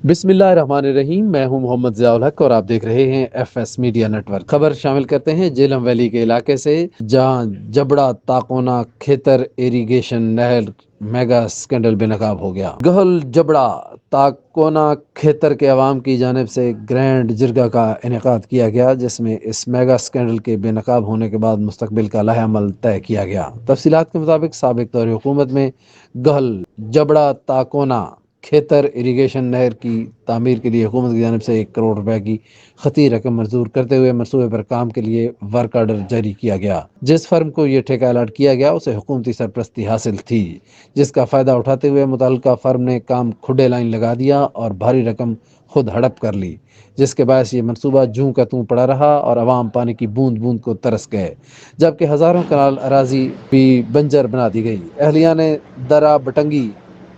بسم اللہ الرحمن الرحیم، میں ہوں محمد ضیاء الحق اور آپ دیکھ رہے ہیں ایف ایس میڈیا نیٹ ورک۔ خبر شامل کرتے ہیں جیلم ویلی کے علاقے سے، جہاں جبڑا تاکونا کھیتر ایریگیشن نہر میگا اسکینڈل بے نقاب ہو گیا۔ گہل جبڑا تاکونا کھیتر کے عوام کی جانب سے گرینڈ جرگہ کا انعقاد کیا گیا، جس میں اس میگا اسکینڈل کے بے نقاب ہونے کے بعد مستقبل کا لائحہ عمل طے کیا گیا۔ تفصیلات کے مطابق سابق دور حکومت میں گہل جبڑا تاکونا کھیتر ایریگیشن نہر کی تعمیر کے لیے حکومت کی جانب سے 1 کروڑ روپے کی خطی رقم منظور کرتے ہوئے منصوبے پر کام کے لیے ورک آرڈر جاری کیا گیا۔ جس فرم کو یہ ٹھیکہ الاٹ کیا گیا اسے حکومتی سرپرستی حاصل تھی، جس کا فائدہ اٹھاتے ہوئے متعلقہ فرم نے کام کھڈے لائن لگا دیا اور بھاری رقم خود ہڑپ کر لی، جس کے باعث یہ منصوبہ جوں کا توں پڑا رہا اور عوام پانی کی بوند بوند کو ترس گئے، جبکہ ہزاروں کنال اراضی بھی بنجر بنا دی گئی۔ اہلیہ نے درہ بٹنگی،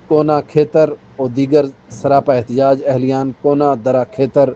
کونا کھیتر اور دیگر سراپا احتجاج اہلیان کونا درہ کھیتر،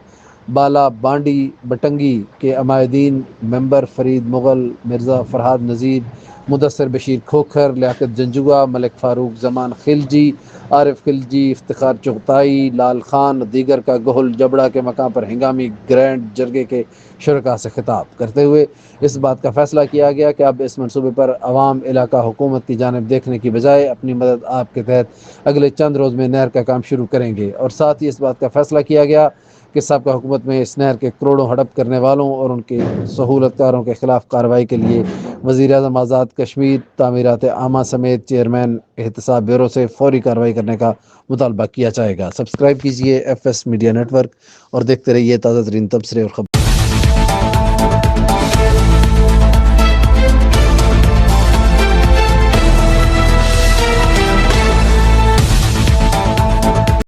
بالا بانڈی بٹنگی کے عمائدین ممبر فرید مغل، مرزا فرہاد نذیر، مدثر بشیر کھوکھر، لیاقت جنجوعہ، ملک فاروق زمان خلجی، عارف خلجی، افتخار چغتائی، لال خان دیگر کا گہل جبڑا کے مقام پر ہنگامی گرینڈ جرگے کے شرکاء سے خطاب کرتے ہوئے اس بات کا فیصلہ کیا گیا کہ اب اس منصوبے پر عوام علاقہ حکومت کی جانب دیکھنے کی بجائے اپنی مدد آپ کے تحت اگلے چند روز میں نہر کا کام شروع کریں گے، اور ساتھ ہی اس بات کا فیصلہ کیا گیا کہ سابقہ حکومت میں اس نہر کے کروڑوں ہڑپ کرنے والوں اور ان کے سہولت کاروں کے خلاف کارروائی کے لیے وزیر اعظم آزاد کشمیر تعمیرات عامہ سمیت چیئرمین احتساب بیورو سے فوری کارروائی کرنے کا مطالبہ کیا جائے گا۔ سبسکرائب کیجیے ایف ایس میڈیا نیٹ ورک اور دیکھتے رہیے تازہ ترین تبصرے اور خبر۔